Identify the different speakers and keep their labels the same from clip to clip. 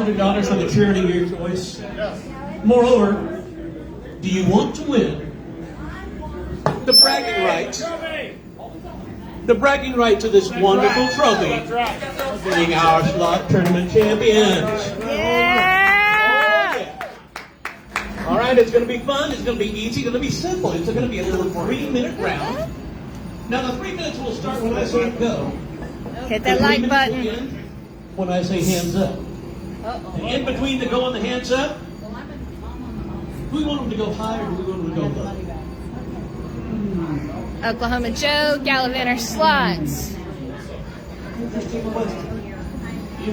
Speaker 1: $100 for the charity of your choice. Moreover, do you want to win the bragging rights? The bragging right to this wonderful trophy, being our slot tournament champions.
Speaker 2: Yeah!
Speaker 1: All right, it's going to be fun. It's going to be easy. It's going to be simple. It's going to be a little 3-minute round. Now, the 3 minutes will start when I say go.
Speaker 2: Hit that like button.
Speaker 1: When I say hands up. And in between the go and the hands up, do we want them to go higher or do we want them to go low?
Speaker 2: Oklahoma Joe, Galavanters Slots.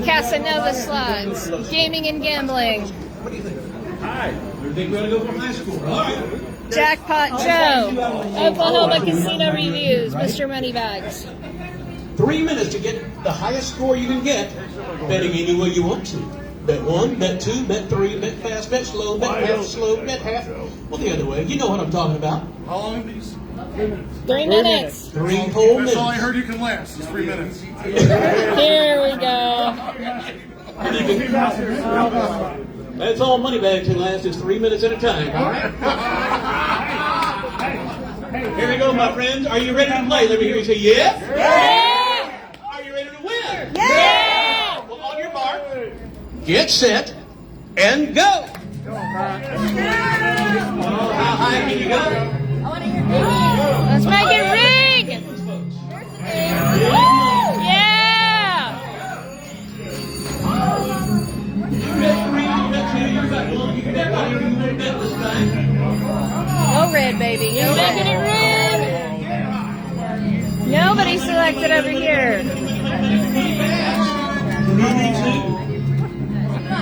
Speaker 2: Cassanova Slots. Gaming and gambling.
Speaker 1: What do you think? Hi. You think we're going to go for high score? All right.
Speaker 2: Jackpot Joe. Oklahoma Casino Reviews. Mr. Moneybags.
Speaker 1: 3 minutes to get the highest score you can get, betting any way you want to. Bet 1, bet 2, bet 3, bet fast, bet slow, bet half slow, bet half. Well, the other way. You know what I'm talking about.
Speaker 3: How long are these?
Speaker 2: 3 minutes.
Speaker 1: 3 whole minutes.
Speaker 3: That's all I heard you can last. Is 3 minutes.
Speaker 2: Here we go.
Speaker 1: That's all Moneybags can last is 3 minutes at a time. All right. Here we go, my friends. Are you ready to play? Let me hear you say yes.
Speaker 2: Yeah!
Speaker 1: Are you ready to win?
Speaker 2: Yeah!
Speaker 1: Well, on your mark, get set, and go. Oh, how high can you go?
Speaker 2: Let's make it ring! Yeah!
Speaker 1: You bet 3, you bet 2, you bet 1, you can bet whatever you want to bet this time.
Speaker 2: No red, baby. You're making it ring! Nobody selected over here.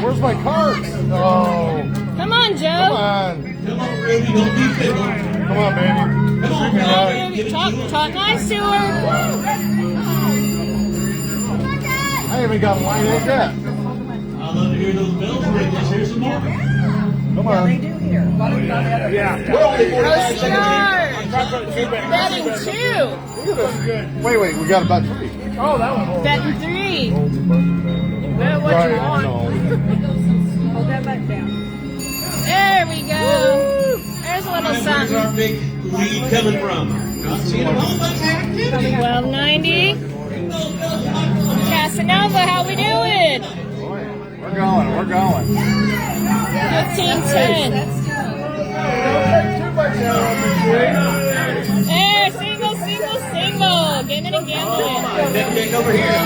Speaker 3: Where's my cards? Oh.
Speaker 2: Come on, Joe.
Speaker 3: Come on.
Speaker 1: Come on, Rudy, don't be fickle.
Speaker 3: Come on, baby.
Speaker 1: Come on,
Speaker 3: Treat me
Speaker 2: Talk nice to her.
Speaker 3: I haven't got mine yet.
Speaker 1: I'd love to hear those bells ring. Let's hear some more.
Speaker 3: Come on. Yeah.
Speaker 1: We're only 45 seconds in.
Speaker 2: Betting 2.
Speaker 3: Wait, we got about 3. Oh, that one.
Speaker 2: Betting 3.
Speaker 3: Bet what you want.
Speaker 2: Hold that button down. There we go. There's a little
Speaker 1: Where's
Speaker 2: something.
Speaker 1: our big lead coming from? Not seeing a whole bunch of activity.
Speaker 2: 1290. Cassanova, how we doing?
Speaker 3: We're going.
Speaker 2: 1510. There, single. Gaming and gambling.
Speaker 1: Nick over here.
Speaker 2: Nice!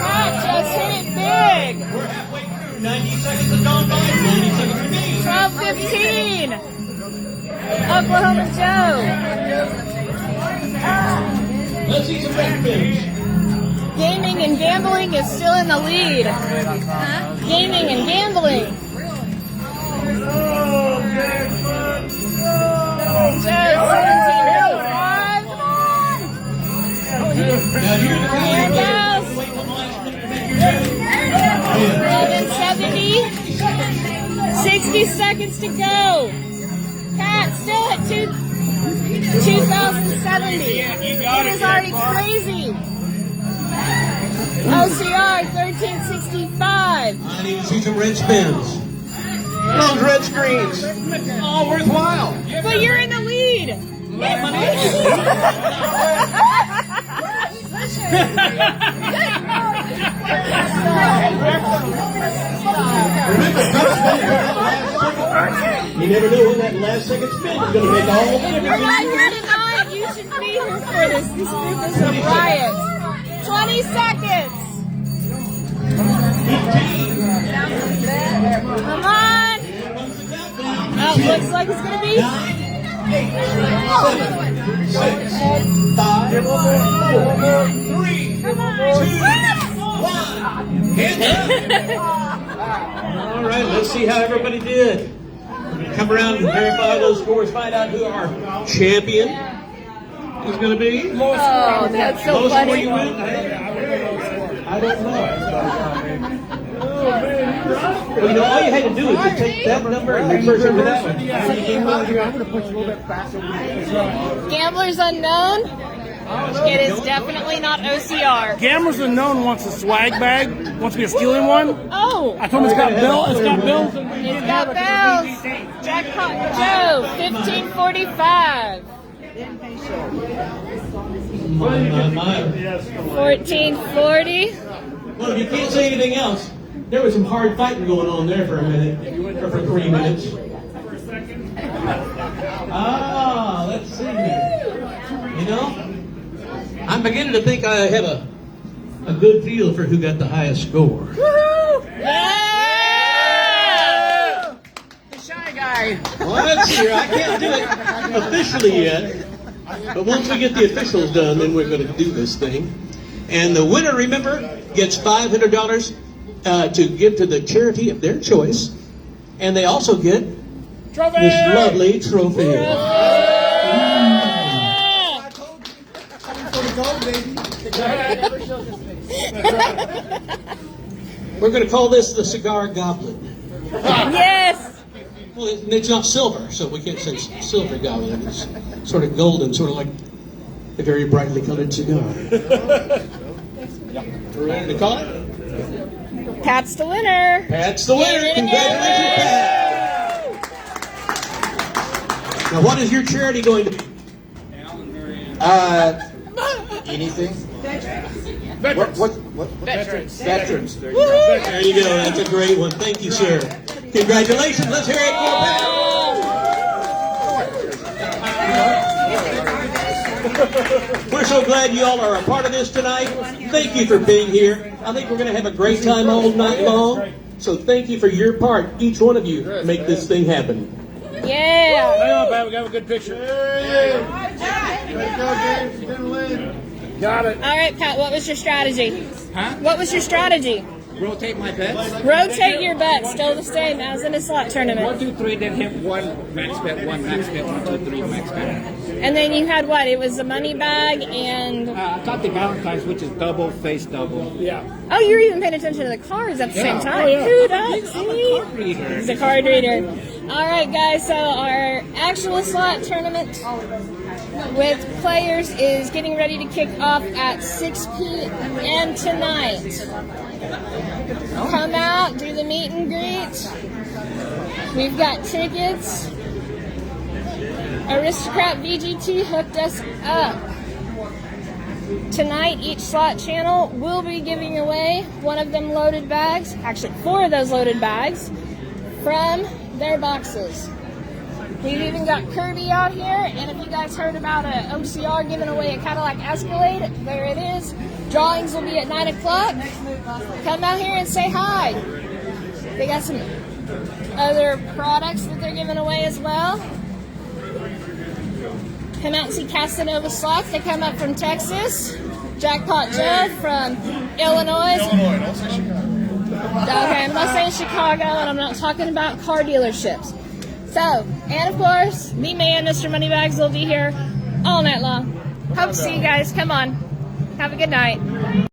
Speaker 2: That just hit it big.
Speaker 1: We're halfway through. 90 seconds have gone by. 90 seconds remain.
Speaker 2: 12:15. Oklahoma Joe.
Speaker 1: Let's see some red pins.
Speaker 2: Gaming and gambling is still in the lead. Gaming and gambling. Joe, 1705. Come on.
Speaker 1: Now here's the
Speaker 2: Here
Speaker 1: time.
Speaker 2: goes. 1170. 60 seconds to go. Pat still at 2070. It is already crazy. OCR 1365.
Speaker 1: I need to see some red spins. Those red screens. All worthwhile.
Speaker 2: But you're in the lead.
Speaker 1: You never know when that last second spin is going to make all the
Speaker 2: If you're
Speaker 1: difference.
Speaker 2: not here tonight, you should be here for this. This group is a riot. 20 seconds.
Speaker 1: 15.
Speaker 2: Come on. Oh, looks like it's going to be.
Speaker 1: 9, 8, 7, 6, 5, 4, 3, 2, 1. Hands up. All right, let's see how everybody did. Come around and verify those scores. Find out who our champion is going to be.
Speaker 2: Oh, that's so
Speaker 1: Lowest score
Speaker 2: funny.
Speaker 1: you win? I don't know. Well, you know, all you had to do is just take that number and reverse it to that one.
Speaker 2: Gamblers Unknown. It is definitely not OCR.
Speaker 4: Gamblers Unknown wants a swag bag. Wants me to steal in one.
Speaker 2: Oh,
Speaker 4: I told him it's got bills. It's got bills.
Speaker 2: it's got bells. Jackpot Joe, 1545.
Speaker 1: My.
Speaker 2: 1440.
Speaker 1: Well, if you can't say anything else, there was some hard fighting going on there for a minute, or for 3 minutes. Ah, let's see here. You know, I'm beginning to think I have a good feel for who got the highest score.
Speaker 2: Woohoo! Yeah!
Speaker 5: The shy guy.
Speaker 1: Well, let's see here. I can't do it officially yet, but once we get the officials done, then we're going to do this thing. And the winner, remember, gets $500 to give to the charity of their choice, and they also get this lovely trophy here. We're going to call this the Cigar Goblin.
Speaker 2: Yes!
Speaker 1: Well, it's not silver, so we can't say silver goblin. It's sort of golden, sort of like a very brightly colored cigar. We're ready to call it?
Speaker 2: Pat's the winner.
Speaker 1: Pat's the winner. Congratulations, Pat. Now, what is your charity going to be?
Speaker 3: Anything?
Speaker 4: Veterans.
Speaker 3: What?
Speaker 4: Veterans.
Speaker 3: Veterans.
Speaker 1: There you go. That's a great one. Thank you, sir. Congratulations. Let's hear it for Pat. We're so glad you all are a part of this tonight. Thank you for being here. I think we're going to have a great time all night long. So thank you for your part. Each one of you make this thing happen.
Speaker 2: Yeah!
Speaker 4: Hang on, Pat. We got a good picture. Got it.
Speaker 2: All right, Pat, what was your strategy?
Speaker 5: Huh?
Speaker 2: What was your strategy?
Speaker 5: Rotate my bets.
Speaker 2: Rotate your bets. Still the same as in a slot
Speaker 5: 1,
Speaker 2: tournament.
Speaker 5: 2, 3, then hit one max bet, 1 max bet, 1, 2, 3 max bet.
Speaker 2: And then you had what? It was a money bag and...
Speaker 5: I got the Valentine's, which is double, face double.
Speaker 4: Yeah.
Speaker 2: Oh, you were even paying attention to the cards at the same time.
Speaker 5: Oh, yeah.
Speaker 2: Who does?
Speaker 5: Reader.
Speaker 2: He's a card reader. All right, guys. So our actual slot tournament with players is getting ready to kick off at 6 p.m. tonight. Come out, do the meet and greet. We've got tickets. Aristocrat VGT hooked us up. Tonight, each slot channel will be giving away one of them loaded bags, actually 4 of those loaded bags, from their boxes. We've even got Kirby out here, and if you guys heard about a OCR giving away a Cadillac Escalade, there it is. Drawings will be at 9 o'clock. Come out here and say hi. They got some other products that they're giving away as well. Come out and see Cassanova Slots. They come up from Texas. Jackpot Joe from Illinois.
Speaker 3: Don't say Chicago.
Speaker 2: Okay, I'm not saying Chicago, and I'm not talking about car dealerships. So, and of course, the man, Mr. Moneybags, will be here all night long. Hope to see you guys. Come on. Have a good night.